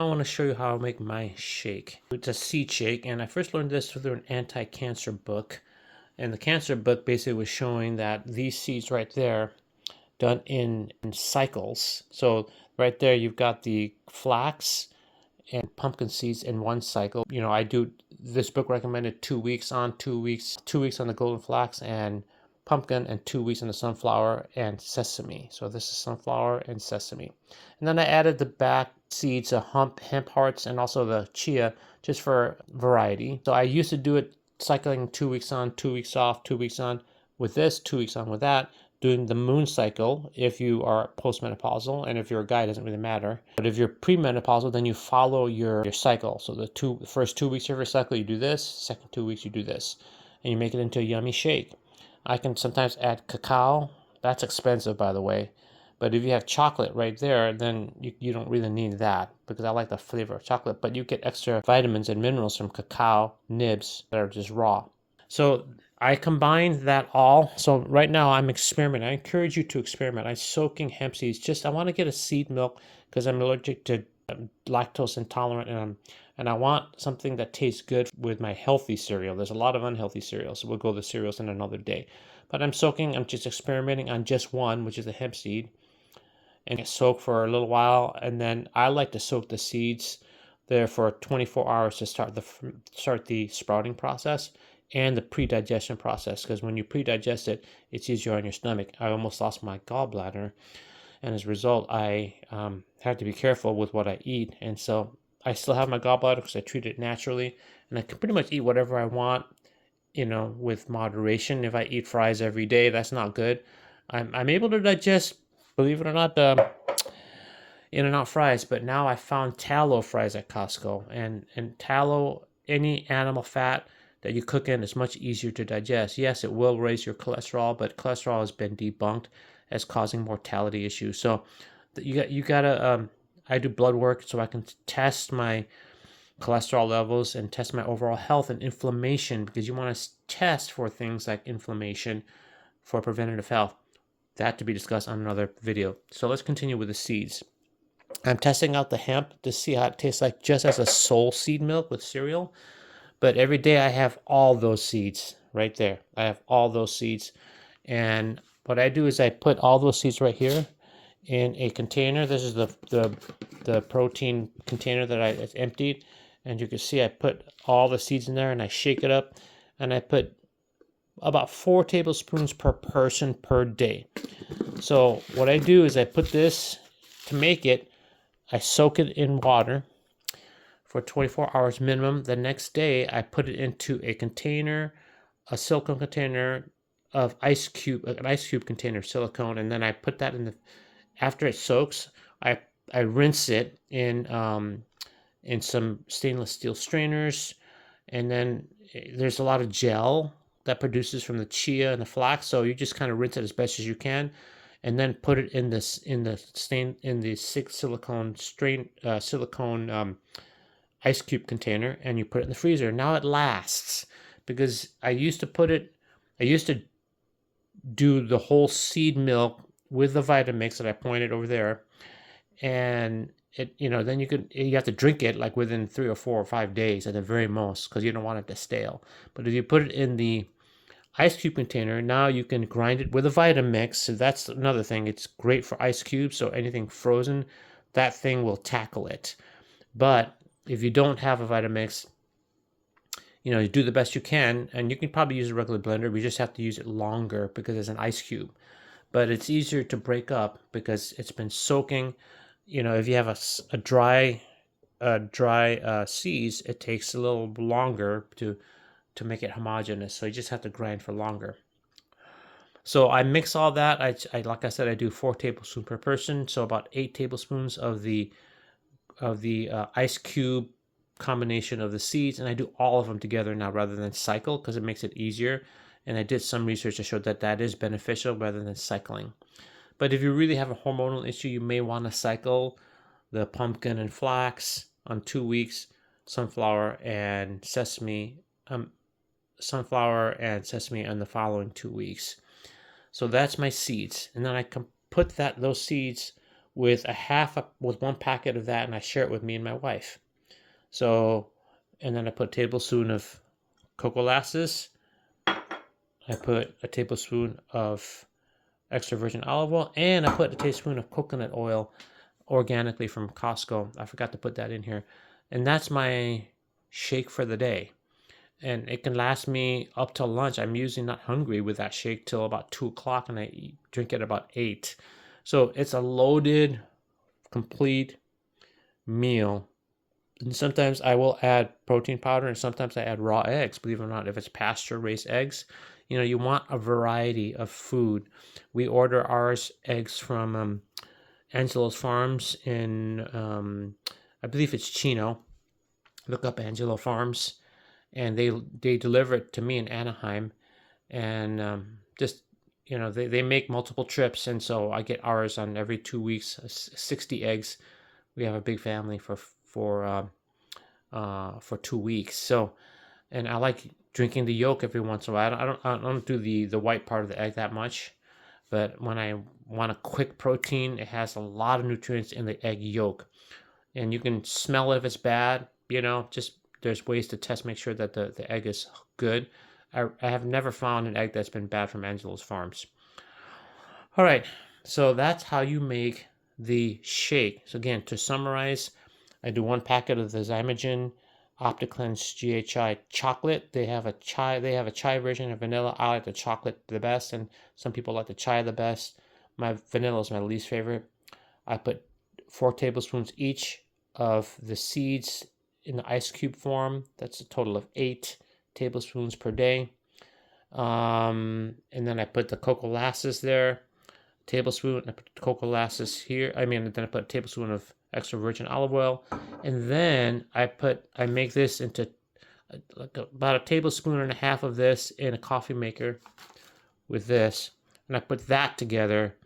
I want to show you how I make my shake. It's a seed shake, and I first learned this through an anti-cancer book. And the cancer book basically was showing that these seeds right there, done in cycles. So right there, you've got the flax and pumpkin seeds in one cycle. I do, this book recommended 2 weeks on, 2 weeks, 2 weeks on the golden flax and pumpkin, and 2 weeks on the sunflower and sesame. So this is sunflower and sesame. And then I added the back seeds, the hemp hearts, and also the chia, just for variety. So I used to do it cycling 2 weeks on, 2 weeks off, 2 weeks on with this, 2 weeks on with that, doing the moon cycle if you are postmenopausal, and if you're a guy, it doesn't really matter. But if you're premenopausal, then you follow your cycle. So the first 2 weeks of your cycle, you do this, second 2 weeks, you do this, and you make it into a yummy shake. I can sometimes add cacao. That's expensive, by the way. But if you have chocolate right there, then you don't really need that, because I like the flavor of chocolate. But you get extra vitamins and minerals from cacao nibs that are just raw. So I combined that all. So right now I'm experimenting. I encourage you to experiment. I'm soaking hemp seeds. I want to get a seed milk because I'm allergic to lactose intolerant, and I want something that tastes good with my healthy cereal. There's a lot of unhealthy cereals, so we'll go to the cereals in another day. But I'm just experimenting on just one, which is the hemp seed, and soak for a little while. And then I like to soak the seeds there for 24 hours to start the sprouting process and the pre-digestion process, because when you pre-digest it, it's easier on your stomach. I almost lost my gallbladder, and as a result, I had to be careful with what I eat. And so I still have my gallbladder because I treat it naturally, and I can pretty much eat whatever I want, with moderation. If I eat fries every day, that's not good. I'm able to digest, believe it or not, the In-N-Out fries, but now I found tallow fries at Costco, and tallow, any animal fat that you cook in, is much easier to digest. Yes, it will raise your cholesterol, but cholesterol has been debunked as causing mortality issues. So you gotta I do blood work so I can test my cholesterol levels and test my overall health and inflammation, because you want to test for things like inflammation for preventative health. That to be discussed on another video. So let's continue with the seeds. I'm testing out the hemp to see how it tastes like just as a sole seed milk with cereal. But every day I have all those seeds right there. I have all those seeds. And what I do is I put all those seeds right here in a container. This is the protein container that it's emptied. And you can see I put all the seeds in there and I shake it up. And I put about 4 tablespoons per person per day. So what I do is I put this, to make it, I soak it in water for 24 hours minimum. The next day, I put it into a container, a silicone container of an ice cube container of silicone, and then I put that in after it soaks, I rinse it in some stainless steel strainers, and then there's a lot of gel that produces from the chia and the flax, so you just kind of rinse it as best as you can, and then put it in the silicone ice cube container, and you put it in the freezer. Now it lasts, because I used to do the whole seed milk with the Vitamix that I pointed over there, and then you have to drink it like within 3 or 4 or 5 days at the very most, because you don't want it to stale. But if you put it in the ice cube container, now you can grind it with a Vitamix. So that's another thing. It's great for ice cubes, so anything frozen, that thing will tackle it. But if you don't have a Vitamix, you do the best you can, and you can probably use a regular blender. We just have to use it longer because it's an ice cube. But it's easier to break up because it's been soaking. If you have a dry seeds, it takes a little longer to make it homogeneous. So you just have to grind for longer. So I mix all that. I like I said, I do 4 tablespoons per person, so about 8 tablespoons of the ice cube combination of the seeds, and I do all of them together now rather than cycle, because it makes it easier. And I did some research to show that is beneficial rather than cycling. But if you really have a hormonal issue, you may want to cycle the pumpkin and flax on 2 weeks, sunflower and sesame on the following 2 weeks. So that's my seeds, and then I can put those seeds with with one packet of that, and I share it with me and my wife. So, and then I put a tablespoon of cocoa lasses. I put a tablespoon of extra virgin olive oil, and I put a tablespoon of coconut oil organically from Costco. I forgot to put that in here. And that's my shake for the day. And it can last me up till lunch. I'm usually not hungry with that shake till about 2 o'clock, and I drink it about 8. So it's a loaded, complete meal. And sometimes I will add protein powder, and sometimes I add raw eggs, believe it or not, if it's pasture raised eggs. You know, you want a variety of food. We order ours eggs from Angelo's Farms in, I believe it's Chino. Look up Angelo Farms, and they deliver it to me in Anaheim, and just they make multiple trips, and so I get ours on every 2 weeks, 60 eggs. We have a big family for 2 weeks. So, and I like drinking the yolk every once in a while. I don't do the white part of the egg that much, but when I want a quick protein, it has a lot of nutrients in the egg yolk, and you can smell it if it's bad. Just there's ways to test, make sure that the egg is good. I have never found an egg that's been bad from Angelo's Farms. All right, so that's how you make the shake. So again, to summarize, I do 1 packet of the Zymogen OptiCleanse GHI chocolate. They have a chai version of vanilla. I like the chocolate the best, and some people like the chai the best. My vanilla is my least favorite. I put 4 tablespoons each of the seeds in the ice cube form. That's a total of 8 tablespoons per day. And then I put the cocoa lasses there, tablespoon. I put cocoa lasses here. Then I put a tablespoon of extra virgin olive oil, and then I make this into about a tablespoon and a half of this in a coffee maker with this, and I put that together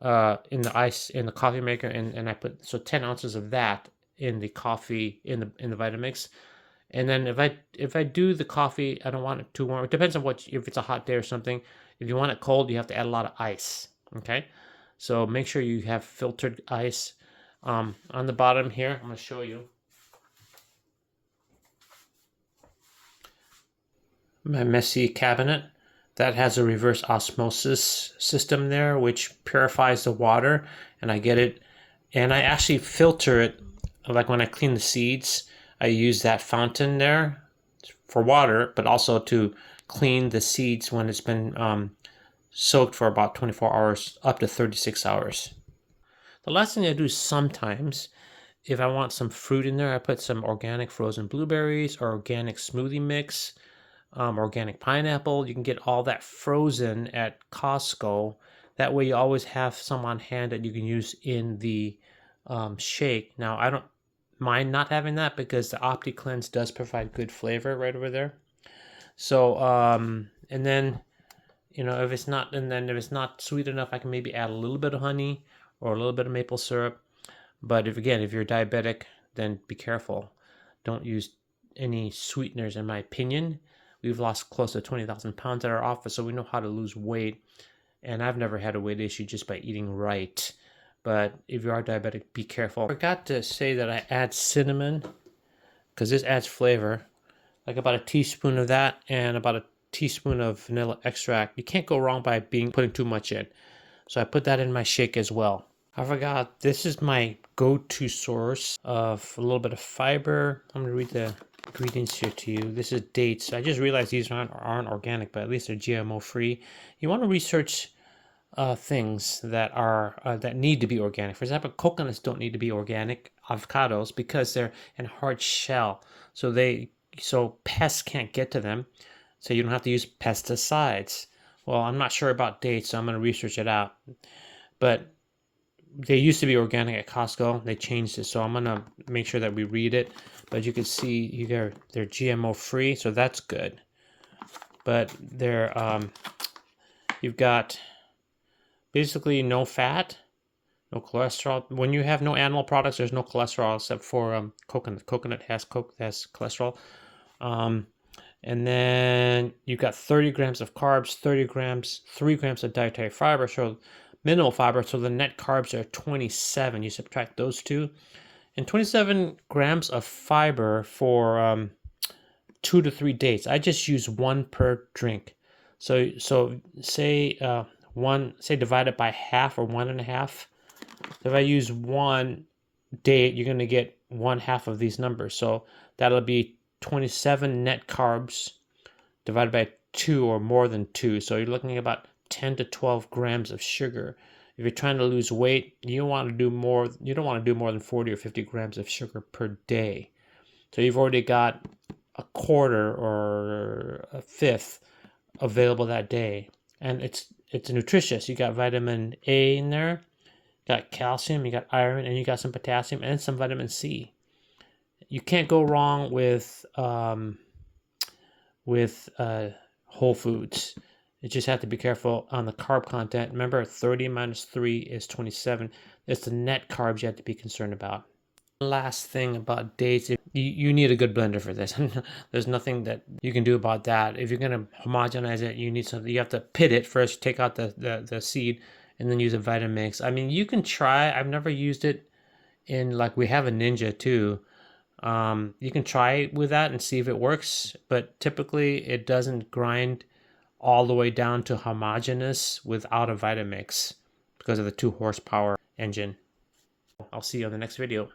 in the coffee maker, and I put 10 ounces of that in the coffee in the Vitamix. And then if I do the coffee, I don't want it too warm. It depends on if it's a hot day or something. If you want it cold, you have to add a lot of ice. Okay, so make sure you have filtered ice. On the bottom here, I'm going to show you my messy cabinet that has a reverse osmosis system there, which purifies the water, and I get it, and I actually filter it. Like when I clean the seeds, I use that fountain there for water, but also to clean the seeds when it's been soaked for about 24 hours, up to 36 hours. The last thing I do sometimes, if I want some fruit in there, I put some organic frozen blueberries or organic smoothie mix, organic pineapple. You can get all that frozen at Costco. That way you always have some on hand that you can use in the shake. Now, I don't mind not having that because the OptiCleanse does provide good flavor right over there. So, and then, if it's not sweet enough, I can maybe add a little bit of honey or a little bit of maple syrup. But if you're diabetic, then be careful. Don't use any sweeteners, in my opinion. We've lost close to 20,000 pounds at our office, so we know how to lose weight. And I've never had a weight issue just by eating right. But if you are diabetic, be careful. I forgot to say that I add cinnamon, because this adds flavor. Like about a teaspoon of that and about a teaspoon of vanilla extract. You can't go wrong by putting too much in. So I put that in my shake as well. I forgot, this is my go-to source of a little bit of fiber. I'm going to read the ingredients here to you. This is dates. I just realized these aren't organic, but at least they're GMO free. You want to research things that are that need to be organic. For example, coconuts don't need to be organic. Avocados, because they're in a hard shell, so pests can't get to them. So you don't have to use pesticides. Well, I'm not sure about dates, so I'm going to research it out. But they used to be organic at Costco. They changed it, so I'm going to make sure that we read it. But you can see they're GMO free, so that's good. But you've got basically no fat, no cholesterol. When you have no animal products, there's no cholesterol except for coconut. Coconut has cholesterol. And then you've got 30 grams of carbs, 3 grams of dietary fiber. So minimal fiber, so the net carbs are 27. You subtract those two, and 27 grams of fiber for 2 to 3 days. I just use one per drink. So say say divide it by half or 1.5. If I use 1 day, you're going to get 1/2 of these numbers. So that'll be 27 net carbs divided by 2 or more than 2. So you're looking at about 10 to 12 grams of sugar. If you're trying to lose weight, you don't want to do more than 40 or 50 grams of sugar per day. So you've already got a quarter or a fifth available that day. And it's nutritious. You got vitamin A in there, you got calcium, you got iron, and you got some potassium and some vitamin C. You can't go wrong with whole foods. You just have to be careful on the carb content. Remember, 30 minus 3 is 27. It's the net carbs you have to be concerned about. Last thing about dates, you need a good blender for this. There's nothing that you can do about that. If you're going to homogenize it, you need something. You have to pit it first, take out the seed, and then use a Vitamix. I mean, you can try. I've never used it in, like, we have a Ninja too. You can try with that and see if it works, but typically it doesn't grind all the way down to homogeneous without a Vitamix because of the 2 horsepower engine. I'll see you on the next video.